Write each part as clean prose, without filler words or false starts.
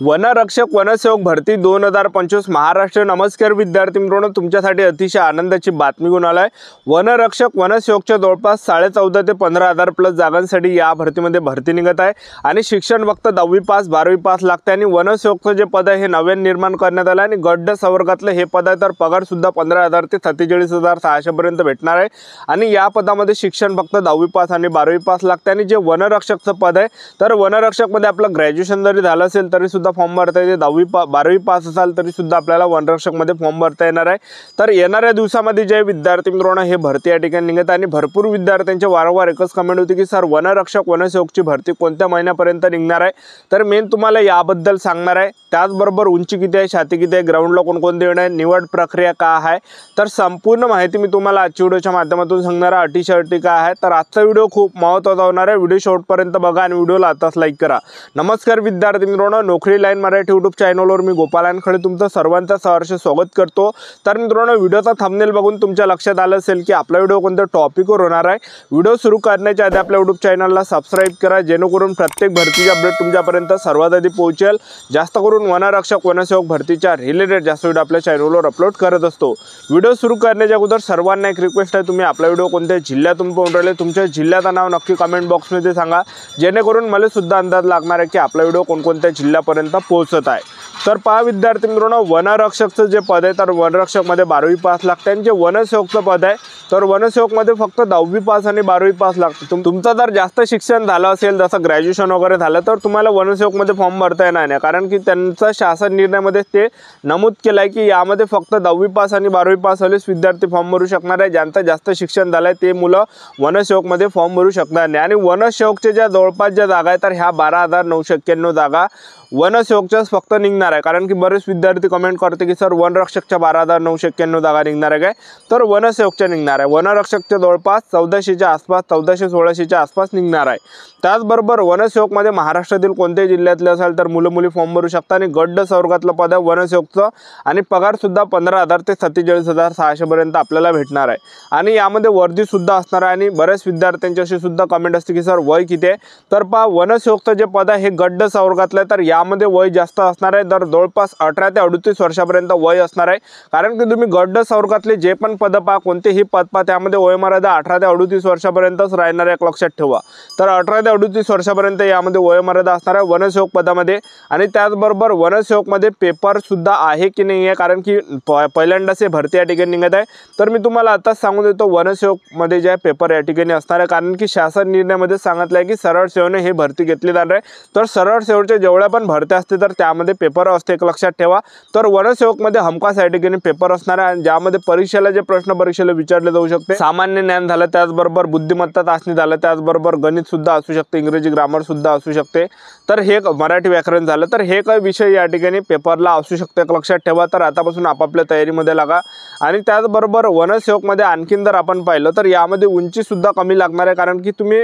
वनरक्षक वनसेवक भरती 2025 महाराष्ट्र। नमस्कार विद्यार्थी मित्रांनो, तुमच्यासाठी अतिशय आनंदाची बातमी घेऊन आलाय। वनरक्षक वनसेवकच्या जवळपास 14.5 ते 15,000 प्लस जागांसाठी या भरतीमध्ये भरती निघत आहे आणि शिक्षण फक्त 10वी पास 12वी पास लागते आणि वनसेवकचं जे पद आहे हे नव्याने निर्माण करण्यात आलं आणि गट संवर्गातलं हे पद आहे, तर पगार सुद्धा 15,000 ते 47,600 पर्यंत भेटणार आहे आणि या पदामध्ये शिक्षण फक्त 10वी पास आणि 12वी पास लागते आणि जे वनरक्षकचं पद आहे, तर वनरक्षक मध्ये आपलं ग्रॅज्युएशन जरी झालं असेल तरी सुद्धा फॉर्म भरता येते। 10वी 12वी पास असाल तरी सुद्धा आपल्याला वनरक्षक मध्ये फॉर्म भरता येणार आहे। तर येणाऱ्या दिवसामध्ये जे विद्यार्थी मित्रांनो हे भरती या ठिकाणी निघत आणि भरपूर विद्यार्थ्यांचे वारंवार एकच कमेंट होती की सर वनरक्षक वनसेवकची भरती कोणत्या महिन्यापर्यंत निघणार आहे, तर मेन तुम्हाला याबद्दल सांगणार आहे। त्याचबरोबर उंची किती आहे, छाती किती आहे, ग्राउंडला कोणकोणते येणार आहे, निवड प्रक्रिया काय आहे, तर संपूर्ण माहिती मी तुम्हाला आजच्या व्हिडिओच्या माध्यमातून सांगणार आहे। अटी शर्ती काय आहे, तर आजचा व्हिडिओ खूप महत्त्वाचा होणार आहे। व्हिडिओ शेवटपर्यंत बघा आणि व्हिडिओला आताच लाईक करा। नमस्कार विद्यार्थी मित्रांनो, नोकरी लाईन मराठी यूट्यूब चॅनलवर मी गोपाल खळे तुमचं सर्वांचं सहर्ष स्वागत करतो। तर मित्रांनो, व्हिडिओचा थंबनेल बघून तुमच्या लक्षात आलं असेल की आपला व्हिडिओ कोणत्या टॉपिकवर होणार आहे। व्हिडिओ सुरू करण्याच्या आधी आपल्या यूट्यूब चॅनलला सबस्क्राइब करा, जेणेकरून प्रत्येक भरतीची अपडेट तुमच्यापर्यंत सर्वात आधी पोहोचेल। जास्त करून वनरक्षक वनसेवक भरतीच्या रिलेटेड जास्त व्हिडिओ आपल्या चॅनलवर अपलोड करत असतो। व्हिडिओ सुरू करण्याच्या अगोदर सर्वांना एक रिक्वेस्ट आहे, तुम्ही आपला व्हिडिओ कोणत्या जिल्ह्यातून पाहून राहिले तुमच्या जिल्ह्याचं नाव नक्की कमेंट बॉक्समध्ये सांगा, जेणेकरून मला सुद्धा अंदाज लागणार आहे की आपला व्हिडिओ कोणकोणत्या जिल्ह्यापर्यंत पोहोचत आहे। तर पहा विद्यार्थी मित्रांनो, वनरक्षकचं जे पद आहे तर वनरक्षक मध्ये 12वी पास लागते आणि जे वनसेवकचं पद आहे तर वनसेवक मध्ये फक्त 10वी पास आणि 12वी पास लागते। तुमचं जर जास्त शिक्षण झालं असेल, जसं ग्रॅज्युएशन वगैरे झालं, तर तुम्हाला वनसेवक मध्ये फॉर्म भरता येणार नाही, कारण की त्यांचा शासन निर्णयामध्ये ते नमूद केलं आहे की यामध्ये फक्त 10वी पास आणि 12वी पास वालेच विद्यार्थी फॉर्म भरू शकणार आहे। ज्यांचं जास्त शिक्षण झालंय ते मुलं वनसेवक मध्ये फॉर्म भरू शकणार नाही आणि वनसेवकच्या ज्या जवळपास ज्या जागा आहेत तर ह्या 12,991 जागा वनसेवकच्याच फक्त निघणार आहे। कारण की बरेच विद्यार्थी कमेंट करते की सर वनरक्षकच्या 12,991 जागा निघणार आहे काय, तर वनसेवकच्या निघणार आहे। वनरक्षकच्या जवळपास 1400च्या आसपास 1400-1600च्या आसपास निघणार आहे। त्याचबरोबर वनसेवक मध्ये महाराष्ट्रातील कोणत्याही जिल्ह्यातले असाल तर मुलं मुली फॉर्म भरू शकता आणि गट संवर्गातलं पद आहे वनसेवकचं आणि पगार सुद्धा 15,000 ते 47,600 पर्यंत आपल्याला भेटणार आहे आणि यामध्ये वर्दी सुद्धा असणार आहे। आणि बरेच विद्यार्थ्यांची अशी सुद्धा कमेंट असते की सर वय किती आहे, तर पहा वनसेवकचं जे पद आहे हे गट संवर्गातलं आहे, तर यामध्ये वय जास्त असणार आहे, तर जवळपास 18 ते 38 वर्षापर्यंत वय असणार आहे। कारण की तुम्ही गट संवर्गातले जे पण पद पहा, कोणतेही पद पहा, त्यामध्ये वयमर्यादा 18 ते 38 वर्षापर्यंतच राहणार आहे, एक लक्षात ठेवा। तर 18 ते 38 वर्षापर्यंत यामध्ये वयमर्यादा असणार आहे वनसेवक पदामध्ये। आणि त्याचबरोबर वनसेवक मध्ये पेपर सुद्धा आहे की नाही आहे, कारण की पहिल्यांदाच हे भरती या ठिकाणी निघत आहे। तर मी तुम्हाला आताच सांगून देतो, वनसेवक मध्ये जे पेपर या ठिकाणी असणार आहे, कारण की शासन निर्णयामध्ये सांगितलं आहे की सरळ सेवेने हे भरती घेतली जाणार आहे। तर सरळ सेवेच्या जेवढ्या पण भरती असते तर त्यामध्ये पेपर असते, एक लक्षात ठेवा। तर वनसेवक मध्ये हमखास या ठिकाणी पेपर असणार आहे, ज्यामध्ये परीक्षेला जे प्रश्न परीक्षेला विचारले जाऊ शकते, सामान्य ज्ञान झालं, त्याचबरोबर बुद्धिमत्ता चाचणी झालं, त्याचबरोबर गणित सुद्धा असू शकते, इंग्रजी ग्रामर सुद्धा असू शकते, तर हे मराठी व्याकरण झालं, तर हे काही विषय या ठिकाणी पेपरला असू शकते, एक लक्षात ठेवा। तर आतापासून आपापल्या तयारीमध्ये लागा। आणि त्याचबरोबर वनसेवक मध्ये आणखीन जर आपण पाहिलं तर यामध्ये उंची सुद्धा कमी लागणार आहे, कारण की तुम्ही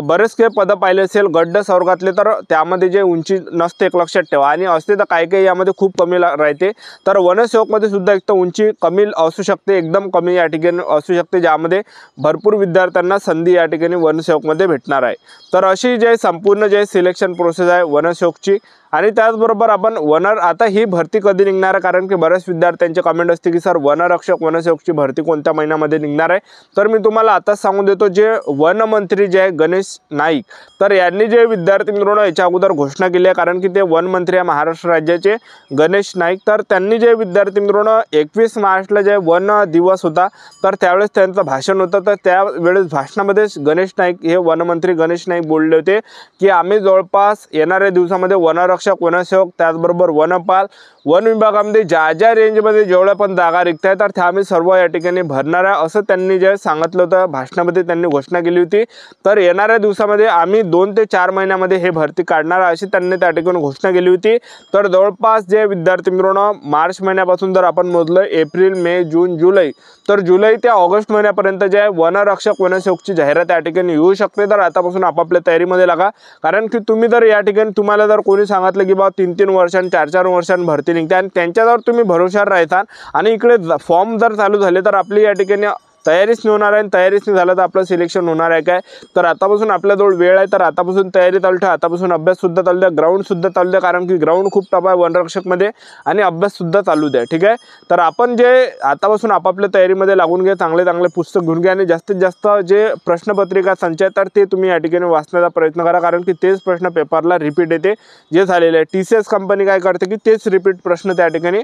बरेच काही पद पाहिले असेल गट संवर्गातले, तर त्यामध्ये जे उंची नसते, एक लक्षात ठेवा, आणि असते तर काही यामध्ये खूप कमी राहते। तर वनसेवक मध्ये सुद्धा एक तर उंची कमी असू शकते, एकदम कमी या ठिकाणी असू शकते, ज्यामध्ये भरपूर विद्यार्थ्यांना संधी या ठिकाणी वनसेवक मध्ये भेटणार आहे। तर अशी जे संपूर्ण जे सिलेक्शन प्रोसेस आहे वनसेवकची। आणि त्याचबरोबर आपण आता ही भरती कधी निघणार आहे, कारण की बऱ्याच विद्यार्थ्यांचे कमेंट असते की सर वनरक्षक वनसेवकची भरती कोणत्या महिन्यामध्ये निघणार आहे, तर मी तुम्हाला आताच सांगून देतो। जे वनमंत्री जे आहे गणेश नाईक, तर यांनी जे विद्यार्थी मित्रांनो याच्या अगोदर घोषणा केली आहे, कारण की ते वनमंत्री आहे महाराष्ट्र राज्याचे गणेश नाईक, तर त्यांनी जे विद्यार्थी मित्रांनो 21 मार्चला जे वन दिवस होता तर त्यावेळेस त्यांचं भाषण होतं, तर त्यावेळेस भाषणामध्ये गणेश नाईक हे वनमंत्री गणेश नाईक बोलले होते की आम्ही जवळपास येणाऱ्या दिवसामध्ये वनरक्षक वनसेवक त्याचबरोबर वनपाल वन विभागामध्ये ज्या रेंजमध्ये जेवढ्या पण जागा रिक्त आहेत तर त्या आम्ही सर्व या ठिकाणी भरणार आहे, असं त्यांनी जे सांगितलं होतं भाषणामध्ये, त्यांनी घोषणा केली होती। तर येणाऱ्या दिवसामध्ये आम्ही 2 ते 4 महिन्यामध्ये हे भरती काढणार अशी त्यांनी त्या ठिकाणी घोषणा केली होती। तर जवळपास जे विद्यार्थी मित्रांनो मार्च महिन्यापासून जर आपण मोजलं एप्रिल मे जून जुलै, तर जुलै ते ऑगस्ट महिन्यापर्यंत जे आहे वनरक्षक वनसेवकची जाहिरात या ठिकाणी येऊ शकते। तर आतापासून आपापल्या तयारीमध्ये लागा, कारण की तुम्ही जर या ठिकाणी तुम्हाला जर कोणी सांगितलं की बा 3-3 वर्षांनी 4-4 वर्षांनी भरती निघते आणि त्यांच्यावर तुम्ही भरोशावर राहता आणि इकडे फॉर्म जर चालू झाले तर आपली या ठिकाणी तयारीच नाही होणार आहे आणि तयारीच नाही झालं तर आपलं सिलेक्शन होणार आहे काय? तर आतापासून आपल्याजवळ वेळ आहे, तर आतापासून तयारी चालू ठेवा, आतापासून अभ्याससुद्धा चालू द्या, ग्राउंडसुद्धा चालू द्या, कारण की ग्राउंड खूप टफ आहे वनरक्षकमध्ये आणि अभ्याससुद्धा चालू द्या. ठीक आहे, तर आपण जे आतापासून आपापल्या तयारीमध्ये लागून घ्या, चांगले चांगले पुस्तक घेऊन घ्या आणि जास्तीत जास्त जे प्रश्नपत्रिका संच आहे तर ते तुम्ही या ठिकाणी वाचण्याचा प्रयत्न करा, कारण की तेच प्रश्न पेपरला रिपीट येते जे झालेले आहे. TCS कंपनी काय करते की तेच रिपीट प्रश्न त्या ठिकाणी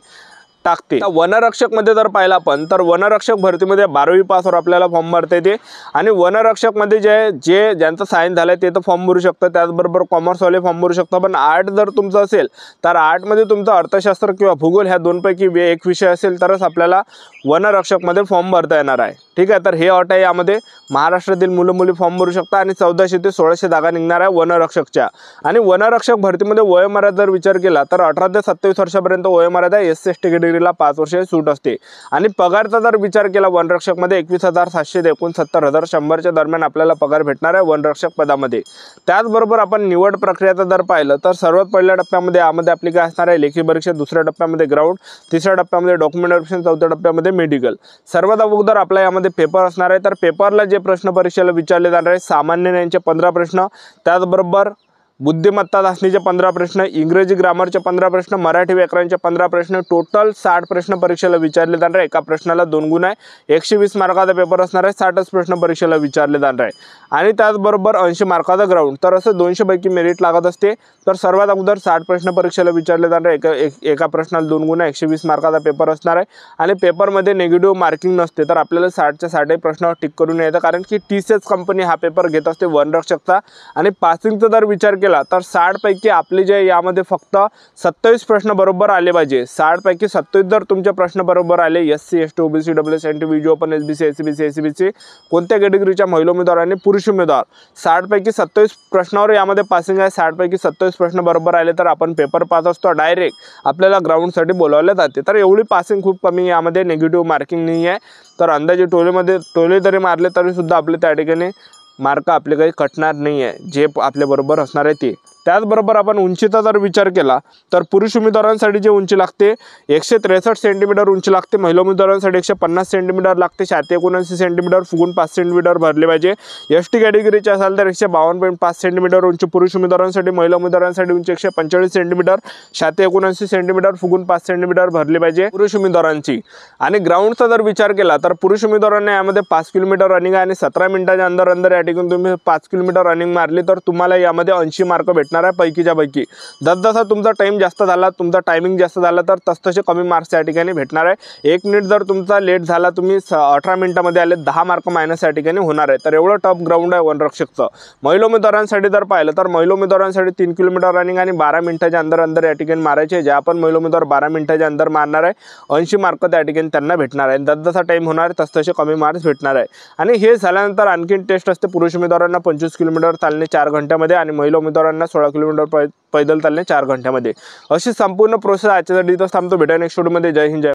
टाकते. वनरक्षकमध्ये जर पाहिलं आपण तर वनरक्षक भरतीमध्ये 12वी पासवर आपल्याला फॉर्म भरता येते आणि वनरक्षकमध्ये जे ज्यांचं सायन्स झालं ते तर फॉर्म भरू शकतं, त्याचबरोबर कॉमर्सवाले फॉर्म भरू शकतं. पण आर्ट जर तुमचं असेल तर आर्टमध्ये तुमचं अर्थशास्त्र किंवा भूगोल ह्या दोनपैकी एक विषय असेल तरच आपल्याला वनरक्षकमध्ये फॉर्म भरता येणार आहे. ठीक आहे, तर हे अट आहे, यामध्ये महाराष्ट्रातील मुलं मुली फॉर्म भरू शकतात आणि 1400 ते 1600 जागा निघणार आहे वनरक्षकच्या. आणि वनरक्षक भरतीमध्ये वयोमर्यादा जर विचार केला तर 18 ते 27 वर्षापर्यंत वयोमर्यादा SC/ST कॅटेगरीला 5 वर्ष सूट असते. आणि पगारचा जर विचार केला वनरक्षकमध्ये 21,700 ते 69,100च्या दरम्यान आपल्याला पगार भेटणार आहे वनरक्षक पदामध्ये. त्याचबरोबर आपण निवड प्रक्रियाचा जर पाहिलं तर सर्वात पहिल्या टप्प्यामध्ये यामध्ये आपली काय असणार आहे, लेखी परीक्षा, दुसऱ्या टप्प्यामध्ये ग्राउंड, तिसऱ्या टप्प्यामध्ये डॉक्युमेंट व्हेरिफिकेशन, चौथ्या टप्प्यामध्ये मेडिकल. सर्वात अगोदर आपला यामध्ये पेपर असणार आहे. तर पेपरला जे प्रश्न परीक्षेला विचारले जाणार आहे, सामान्य ज्ञानाचे 15 प्रश्न, त्याचबरोबर बुद्धिमत्ता चाचणीचे 15 प्रश्न, इंग्रजी ग्रामरचे 15 प्रश्न, मराठी व्याकरणचे 15 प्रश्न, टोटल 60 प्रश्न परीक्षेला विचारले जाणार आहे. एका प्रश्नाला 2 गुण आहे, 120 मार्काचा पेपर असणार आहे, 60च प्रश्न परीक्षेला विचारले जाणार आहे. आणि त्याचबरोबर 80 मार्काचा ग्राउंड. तर असं 200 पैकी मेरिट लागत असते. तर सर्वात अगोदर 60 प्रश्न परीक्षेला विचारले जाणार आहे, एका प्रश्नाला 2 गुण आहे, 120 मार्काचा पेपर असणार आहे. आणि पेपरमध्ये निगेटिव्ह मार्किंग नसते, तर आपल्याला 60च्या 60 प्रश्नावर टिक करून यायचं, कारण की TCS कंपनी हा पेपर घेत असते वनरक्षकचा. आणि पासिंगचा जर विचार केला तर 60 पैकी आपले जे यामध्ये फक्त 27 प्रश्न बरोबर आले पाहिजे. 60 पैकी 27 जर तुमचे प्रश्न बरोबर आले, SC, ST, OBC, WS, NT, VG, open, SBC, SCBC, ACBC कोणत्या कॅटेगरीच्या महिला उमेदवार आणि पुरुष उमेदवार 60 पैकी 27 प्रश्नावर यामध्ये पासिंग आहे. 60 पैकी 27 प्रश्न बरोबर आले तर आपण पेपर पास असतो, डायरेक्ट आपल्याला ग्राउंडसाठी बोलावले जाते. तर एवढी पासिंग खूप कमी, यामध्ये निगेटिव्ह मार्किंग नाही आहे. तर अंदाजे टोले जरी मारले तरी सुद्धा आपले त्या ठिकाणी मार्क आपले काही कटणार नाही आहे, जे आपल्या बरोबर असणार आहे ते. त्याचबरोबर आपण उंचीचा जर विचार केला तर पुरुष उमेदवारांसाठी जे उंची लागते 163 सेंटीमीटर उंची लागते, महिला उमेदवारांसाठी 150 सेंटीमीटर लागते, 79 सेंटीमीटर फुगून 5 सेंटीमीटर भरले पाहिजे. ST कॅटेगरीचे असाल तर 152.5 सेंटीमीटर उंची पुरुष उमेदवारांसाठी, महिला उमेदवारांसाठी उंची 145 सेंटीमीटर, 79 सेंटीमीटर फुगून 5 सेंटीमीटर भरले पाहिजे पुरुष उमेदवारांची. आणि ग्राउंडचा जर विचार केला तर पुरुष उमेदवारांना यामध्ये 5 किलोमीटर रनिंग आहे आणि 17 मिनिटाच्या अंदर या ठिकाणी तुम्ही 5 किलोमीटर रनिंग मारली तर तुम्हाला यामध्ये 80 मार्क भेटणार आहे पैकीच्या पैकी. जसजसा तुमचा टाइम जास्त झाला, तुमचा टायमिंग जास्त झाला तर तसतसे कमी मार्क्स या ठिकाणी भेटणार आहे. 1 मिनिट जर तुमचा लेट झाला, तुम्ही 18 मिनिटामध्ये आले, 10 मार्क मायनस या ठिकाणी होणार आहे. तर एवढं टफ ग्राउंड आहे वनरक्षकचं. महिला उमेदवारांसाठी जर पाहिलं तर महिला उमेदवारांसाठी 3 किलोमीटर रनिंग आणि 12 मिनिटाच्या अंदर या ठिकाणी मारायचे. जे आपण महिला उमेदवार 12 मिनिटाच्या अंदर मारणार आहे, 80 मार्क त्या ठिकाणी त्यांना भेटणार आहे. जसजसा टाइम होणार तसतसे कमी मार्क्स भेटणार आहे. आणि हे झाल्यानंतर आणखीन टेस्ट असते. पुरुष उमेदवारांना 25 किलोमीटर चालणे 4 घंट्यामध्ये आणि महिला उमेदवारांना 16 किलोमीटर पैदल चालणे 4 घंट्यामध्ये. अशी संपूर्ण प्रोसेस आजच्यासाठी इथं थांबतो. भेटा नेक्स्ट व्हिडिओमध्ये. जय हिंद, जय